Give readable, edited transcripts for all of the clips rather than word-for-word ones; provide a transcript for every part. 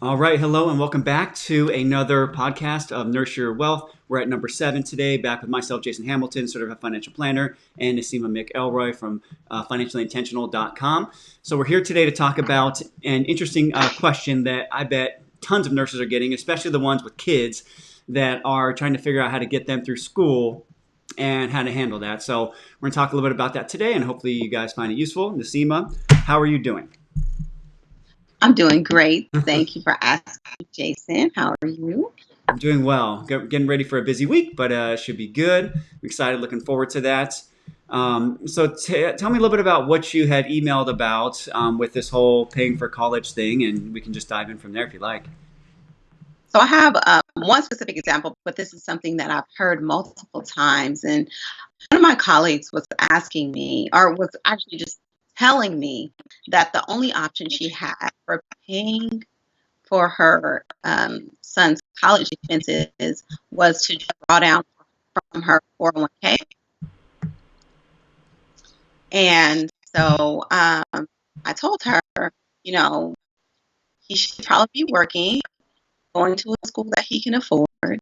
All right, hello and welcome back to another podcast of Nurse Your Wealth. We're at number 7 today, back with myself, Jason Hamilton, sort of a financial planner, and Nasima McElroy from financiallyintentional.com. So we're here today to talk about an interesting question that I bet tons of nurses are getting, especially the ones with kids that are trying to figure out how to get them through school and how to handle that. So we're going to talk a little bit about that today, and hopefully you guys find it useful. Nasima, how are you doing? I'm doing great. Thank you for asking, Jason. How are you? I'm doing well. Getting ready for a busy week, but should be good. I'm excited, looking forward to that. Tell me a little bit about what you had emailed about with this whole paying for college thing, and we can just dive in from there if you like. So I have one specific example, but this is something that I've heard multiple times. And one of my colleagues was asking me, or was actually just telling me that the only option she had for paying for her son's college expenses was to draw down from her 401k. And so I told her, he should probably be working, going to a school that he can afford,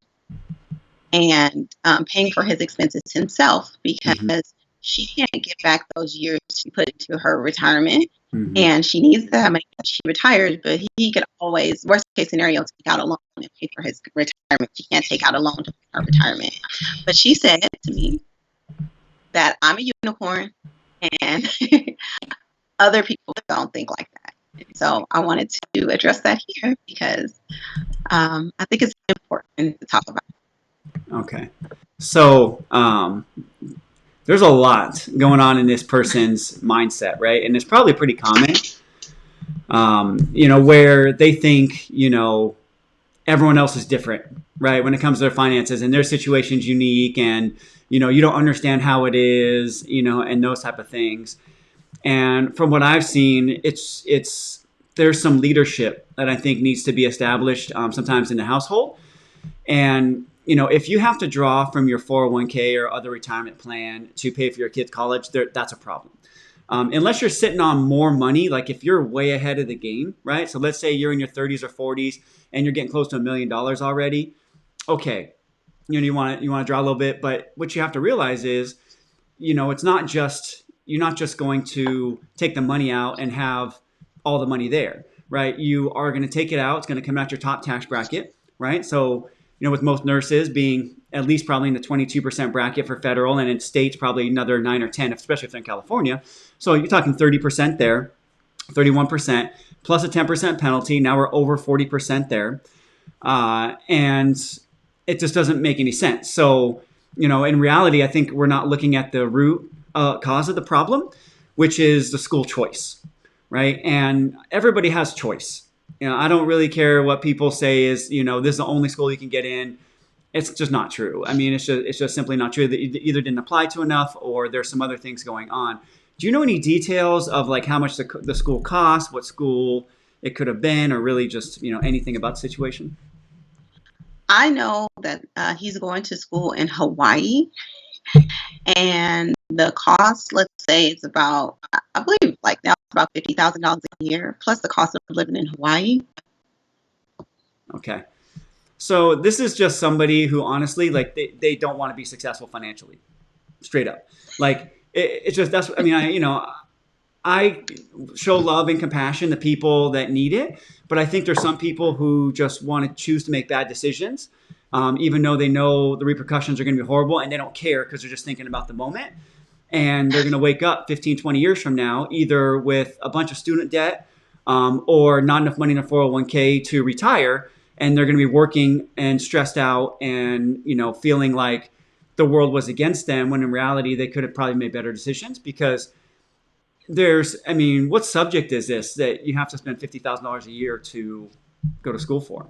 and paying for his expenses himself, because she can't get back those years she put into her retirement. And she needs that money when she retires, but he could always, worst case scenario, take out a loan and pay for his retirement. She can't take out a loan to pay her retirement. But she said to me that I'm a unicorn and other people don't think like that. So I wanted to address that here because I think it's important to talk about. Okay. So there's a lot going on in this person's mindset, right? And it's probably pretty common, where they think, everyone else is different, right? When it comes to their finances and their situation's unique and, you don't understand how it is, and those type of things. And from what I've seen, there's some leadership that I think needs to be established sometimes in the household. And, if you have to draw from your 401k or other retirement plan to pay for your kids' college, that's a problem. Unless you're sitting on more money, like if you're way ahead of the game, right? So let's say you're in your 30s or 40s and you're getting close to $1 million already. Okay, you want to draw a little bit, but what you have to realize is, it's not just you're not just going to take the money out and have all the money there, right? You are going to take it out. It's going to come out your top tax bracket, right? So, with most nurses being at least probably in the 22% bracket for federal, and in states probably another 9 or 10, especially if they're in California. So you're talking 30% there, 31% plus a 10% penalty. Now we're over 40% there. And it just doesn't make any sense. So, in reality, I think we're not looking at the root cause of the problem, which is the school choice, right? And everybody has choice. I don't really care what people say is, this is the only school you can get in. It's just not true. I mean, it's just simply not true. That either didn't apply to enough or there's some other things going on. Do you know any details of like how much the school costs, what school it could have been, or really just, anything about the situation? I know that he's going to school in Hawaii, and the cost, let's say, it's about, I believe, like now it's about $50,000 a year, plus the cost of living in Hawaii. Okay. So this is just somebody who honestly, like they don't want to be successful financially, straight up. Like it's just, I show love and compassion to people that need it, but I think there's some people who just want to choose to make bad decisions, even though they know the repercussions are going to be horrible, and they don't care because they're just thinking about the moment. And they're going to wake up 15, 20 years from now, either with a bunch of student debt or not enough money in a 401k to retire. And they're going to be working and stressed out and, feeling like the world was against them, when in reality, they could have probably made better decisions. Because what subject is this that you have to spend $50,000 a year to go to school for?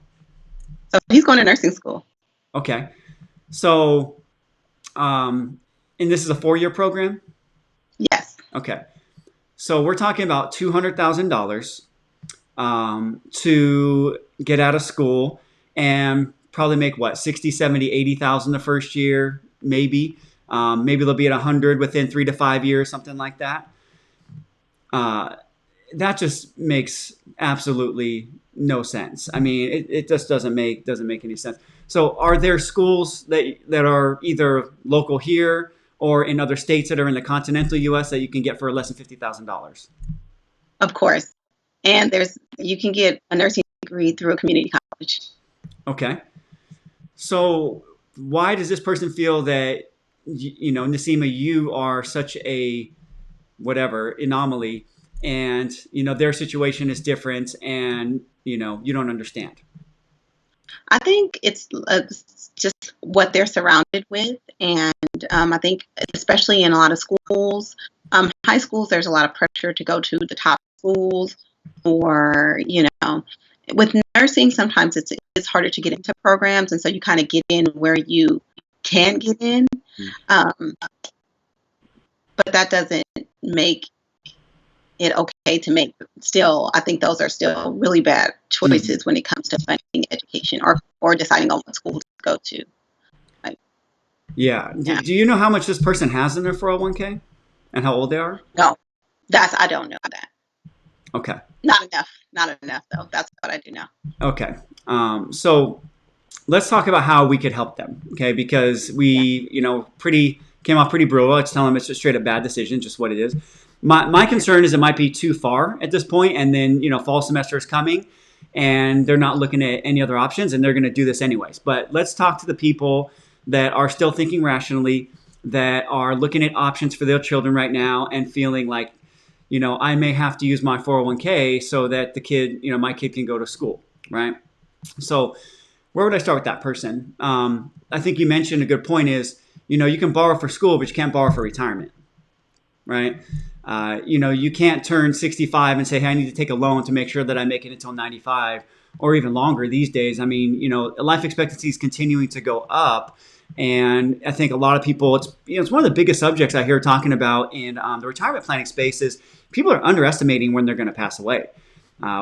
So he's going to nursing school. Okay. So, and this is a 4-year program? Yes. Okay. So we're talking about $200,000 to get out of school and probably make what, 60, 70, 80,000 the first year, maybe. Maybe they'll be at 100 within 3 to 5 years, something like that. that just makes absolutely no sense. I mean, it just doesn't make any sense. So, are there schools that are either local here or in other states that are in the continental U.S. that you can get for less than $50,000? Of course. And you can get a nursing degree through a community college. Okay. So, why does this person feel that Nasima, you are such a whatever anomaly, and their situation is different, and you don't understand? I think it's just what they're surrounded with. And I think, especially in a lot of schools, high schools, there's a lot of pressure to go to the top schools, or, with nursing, sometimes it's harder to get into programs. And so you kind of get in where you can get in. Um, but that doesn't make it okay to make. Still, I think those are still really bad Mm-hmm. choices when it comes to funding education, or deciding on what school to go to. Like, Yeah. yeah, Do you know how much this person has in their 401k and how old they are? no, I don't know that. Okay. Not enough. Not enough though. That's what I do know. Okay. So let's talk about how we could help them. Okay. Because Yeah. we, pretty came off pretty brutal. Let's tell them it's a straight up bad decision, just what it is. My Sure. concern is it might be too far at this point, and then fall semester is coming, and they're not looking at any other options, and they're going to do this anyways. But let's talk to the people that are still thinking rationally, that are looking at options for their children right now, and feeling like, I may have to use my 401k so that my kid can go to school, right? So where would I start with that person? I think you mentioned a good point is, you can borrow for school, but you can't borrow for retirement, right? You can't turn 65 and say, hey, I need to take a loan to make sure that I make it until 95 or even longer these days. I mean, life expectancy is continuing to go up. And I think a lot of people, it's one of the biggest subjects I hear talking about in the retirement planning space is people are underestimating when they're going to pass away.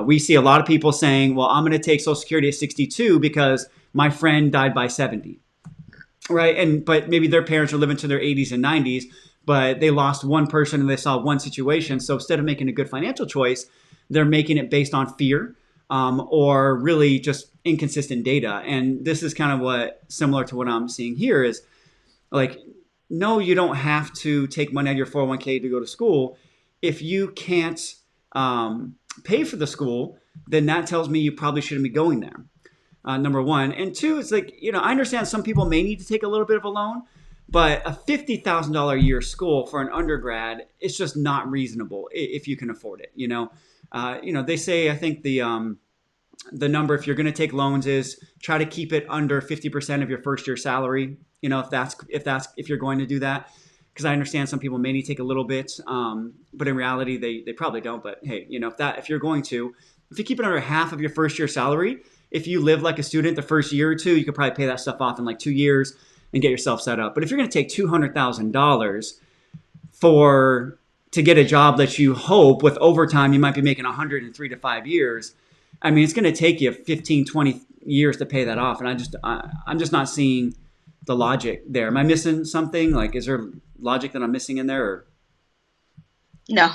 We see a lot of people saying, well, I'm going to take Social Security at 62 because my friend died by 70, right? But maybe their parents are living to their 80s and 90s, but they lost one person and they saw one situation. So instead of making a good financial choice, they're making it based on fear, or really just inconsistent data. And this is kind of similar to what I'm seeing here is like, no, you don't have to take money out of your 401k to go to school. If you can't pay for the school, then that tells me you probably shouldn't be going there. Number one. And two, it's like, I understand some people may need to take a little bit of a loan, but a $50,000 a year school for an undergrad, it's just not reasonable if you can afford it. They say, I think the number, if you're going to take loans, is try to keep it under 50% of your first year salary. If you're going to do that, because I understand some people may need to take a little bit, but in reality, they probably don't. But hey, if you're going to, if you keep it under half of your first year salary, if you live like a student the first year or two, you could probably pay that stuff off in like 2 years and get yourself set up. But if you're going to take $200,000 for to get a job that you hope with overtime you might be making 100 in 3 to 5 years, I mean, it's going to take you 15, 20 years to pay that off. And I'm just not seeing the logic there. Am I missing something? Like, is there logic that I'm missing in there? Or? No.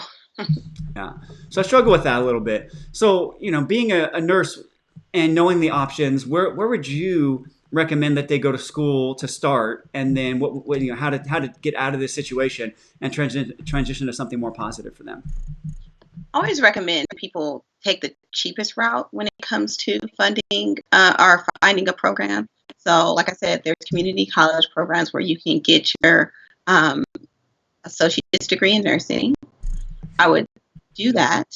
Yeah. So I struggle with that a little bit. So, being a nurse and knowing the options, where would you recommend that they go to school to start? And then how to get out of this situation and transition to something more positive for them? I always recommend people take the cheapest route when it comes to funding, or finding a program. So, like I said, there's community college programs where you can get your associate's degree in nursing. I would do that,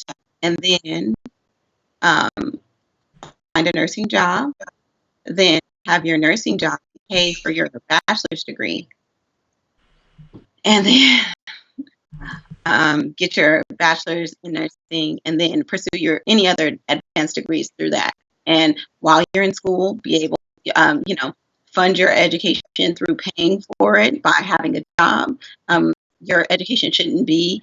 and then um, find a nursing job, then have your nursing job pay for your bachelor's degree, and then get your bachelor's in nursing, and then pursue your any other advanced degrees through that. And while you're in school, be able to, fund your education through paying for it by having a job. Your education shouldn't be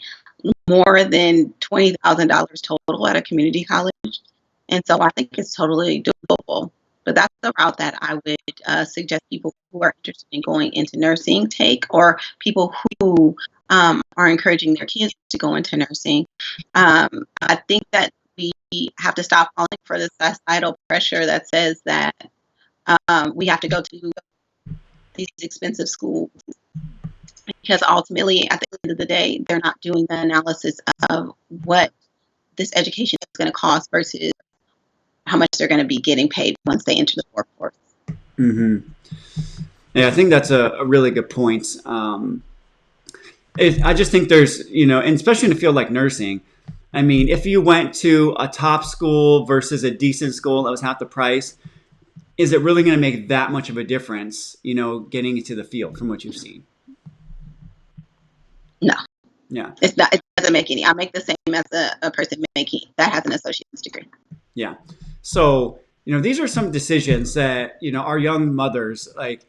more than $20,000 total at a community college. And so I think it's totally doable. But that's the route that I would suggest people who are interested in going into nursing take, or people who are encouraging their kids to go into nursing. I think that we have to stop falling for the societal pressure that says that we have to go to these expensive schools, because ultimately, at the end of the day, they're not doing the analysis of what this education is going to cost versus how much they're going to be getting paid once they enter the workforce. Hmm. Yeah, I think that's a really good point. I just think there's, and especially in a field like nursing, I mean, if you went to a top school versus a decent school that was half the price, is it really going to make that much of a difference, getting into the field from what you've seen? No, Yeah. it's not. It doesn't make any. I make the same as a person making that has an associate's degree. Yeah. So, these are some decisions that, our young mothers, like,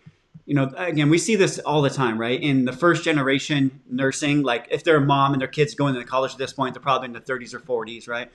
again, we see this all the time, right? In the first generation nursing, like if they're a mom and their kids going to college at this point, they're probably in the 30s or 40s, right?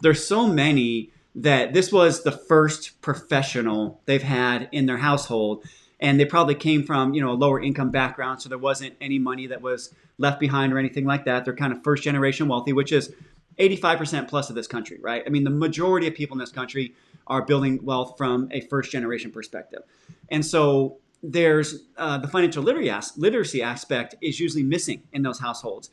There's so many that this was the first professional they've had in their household. And they probably came from, a lower income background. So there wasn't any money that was left behind or anything like that. They're kind of first generation wealthy, which is 85% plus of this country, right? I mean, the majority of people in this country are building wealth from a first generation perspective. And so there's the financial literacy aspect is usually missing in those households.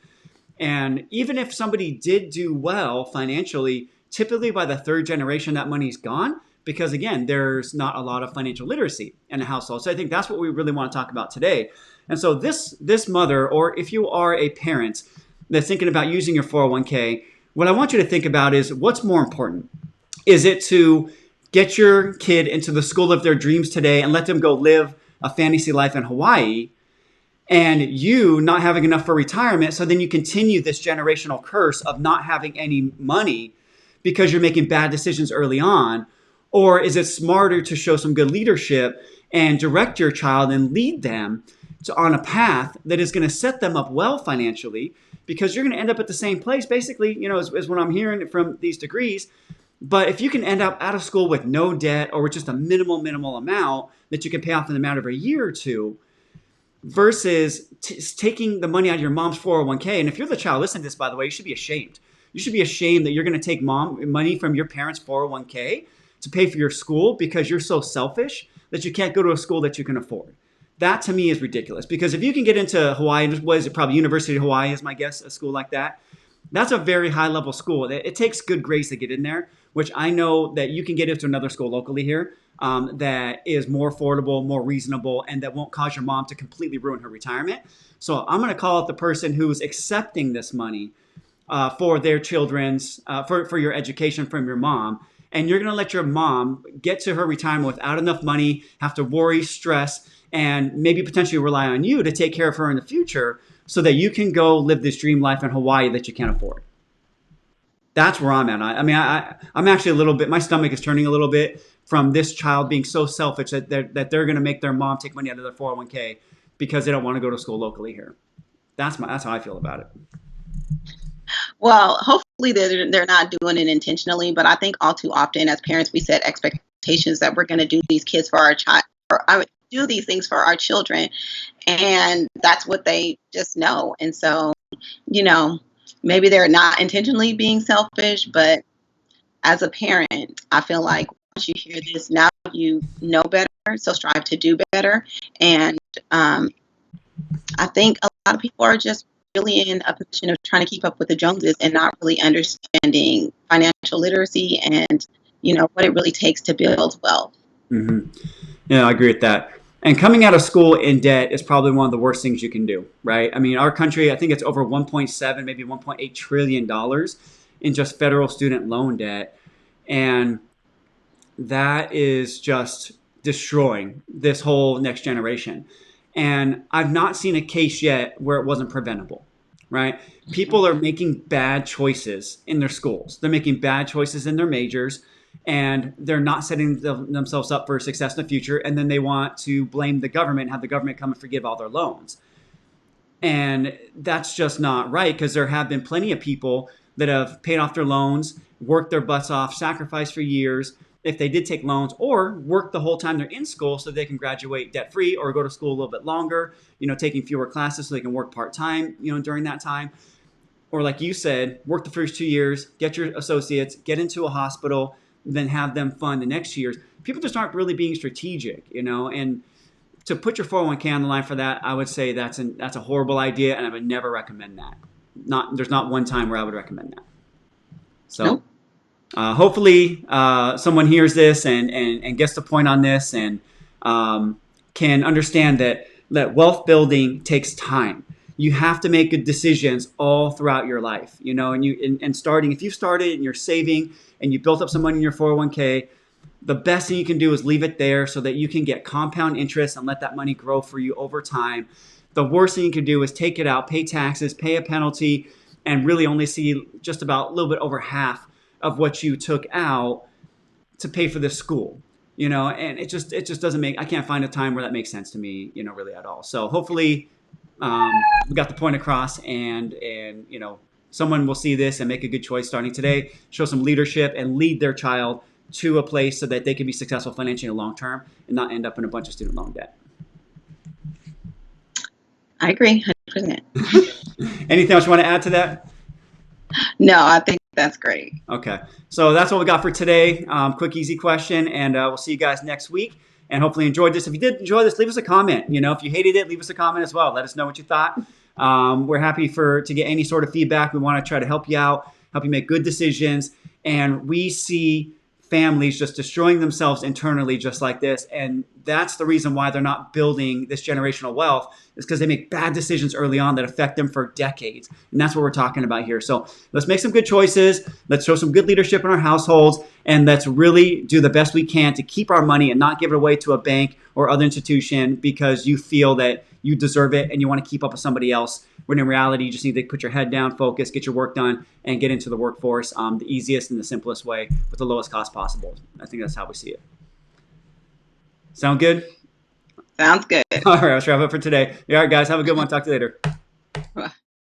And even if somebody did do well financially, typically by the third generation, that money's gone because, again, there's not a lot of financial literacy in a household. So I think that's what we really want to talk about today. And so this mother, or if you are a parent that's thinking about using your 401k, what I want you to think about is what's more important. Is it to get your kid into the school of their dreams today and let them go live a fantasy life in Hawaii, and you not having enough for retirement, so then you continue this generational curse of not having any money because you're making bad decisions early on? Or is it smarter to show some good leadership and direct your child and lead them on a path that is going to set them up well financially? Because you're going to end up at the same place, basically, as what I'm hearing from these degrees. But if you can end up out of school with no debt or with just a minimal amount that you can pay off in a matter of a year or two, versus taking the money out of your mom's 401k. And if you're the child listening to this, by the way, you should be ashamed. You should be ashamed that you're going to take money from your parents' 401k to pay for your school because you're so selfish that you can't go to a school that you can afford. That to me is ridiculous, because if you can get into Hawaii, what is it, probably University of Hawaii is my guess, a school like that. That's a very high level school. It takes good grades to get in there, which I know that you can get into another school locally here that is more affordable, more reasonable, and that won't cause your mom to completely ruin her retirement. So I'm going to call out the person who's accepting this money for their children's, for your education from your mom. And you're going to let your mom get to her retirement without enough money, have to worry, stress, and maybe potentially rely on you to take care of her in the future so that you can go live this dream life in Hawaii that you can't afford. That's where I'm at. I'm actually a little bit, my stomach is turning a little bit from this child being so selfish that they're going to make their mom take money out of their 401k because they don't want to go to school locally here. That's how I feel about it. Well, hopefully they're not doing it intentionally, but I think all too often as parents we set expectations that we're going to do these kids for our child, or I would do these things for our children, and that's what they just know. And so, maybe they're not intentionally being selfish, but as a parent, I feel like once you hear this, now you know better, so strive to do better. And I think a lot of people are just really in a position of trying to keep up with the Joneses and not really understanding financial literacy and what it really takes to build wealth. Mm-hmm. Yeah, I agree with that. And coming out of school in debt is probably one of the worst things you can do, right? I mean, our country, I think it's over 1.7, maybe 1.8 trillion dollars in just federal student loan debt. And that is just destroying this whole next generation. And I've not seen a case yet where it wasn't preventable, right? People are making bad choices in their schools. They're making bad choices in their majors, and they're not setting themselves up for success in the future. And then they want to blame the government, have the government come and forgive all their loans. And that's just not right, because there have been plenty of people that have paid off their loans, worked their butts off, sacrificed for years, if they did take loans, or work the whole time they're in school so they can graduate debt free, or go to school a little bit longer, taking fewer classes so they can work part time, during that time. Or like you said, work the first 2 years, get your associates, get into a hospital, then have them fund the next 2 years. People just aren't really being strategic, and to put your 401k on the line for that, I would say that's a horrible idea, and I would never recommend that. There's not one time where I would recommend that. So Nope. hopefully someone hears this and gets the point on this, and can understand that wealth building takes time. You have to make good decisions all throughout your life, and starting, if you started and you're saving and you built up some money in your 401k, the best thing you can do is leave it there so that you can get compound interest and let that money grow for you over time. The worst thing you can do is take it out, pay taxes, pay a penalty, and really only see just about a little bit over half of what you took out to pay for this school. And it just doesn't I can't find a time where that makes sense to me, really at all. So hopefully we got the point across, and someone will see this and make a good choice starting today, show some leadership, and lead their child to a place so that they can be successful financially in the long term and not end up in a bunch of student loan debt. I agree 100%. Anything else you want to add to that? No, I think that's great. Okay. So that's what we got for today. Quick, easy question. And we'll see you guys next week. And hopefully you enjoyed this. If you did enjoy this, leave us a comment. If you hated it, leave us a comment as well. Let us know what you thought. We're happy to get any sort of feedback. We want to try to help you out, help you make good decisions. And we see families just destroying themselves internally just like this. And that's the reason why they're not building this generational wealth, is because they make bad decisions early on that affect them for decades. And that's what we're talking about here. So let's make some good choices. Let's show some good leadership in our households. And let's really do the best we can to keep our money and not give it away to a bank or other institution because you feel that you deserve it and you want to keep up with somebody else. When in reality, you just need to put your head down, focus, get your work done, and get into the workforce the easiest and the simplest way with the lowest cost possible. I think that's how we see it. Sound good? Sounds good. All right, let's wrap up for today. All right, guys, have a good one. Talk to you later. Bye.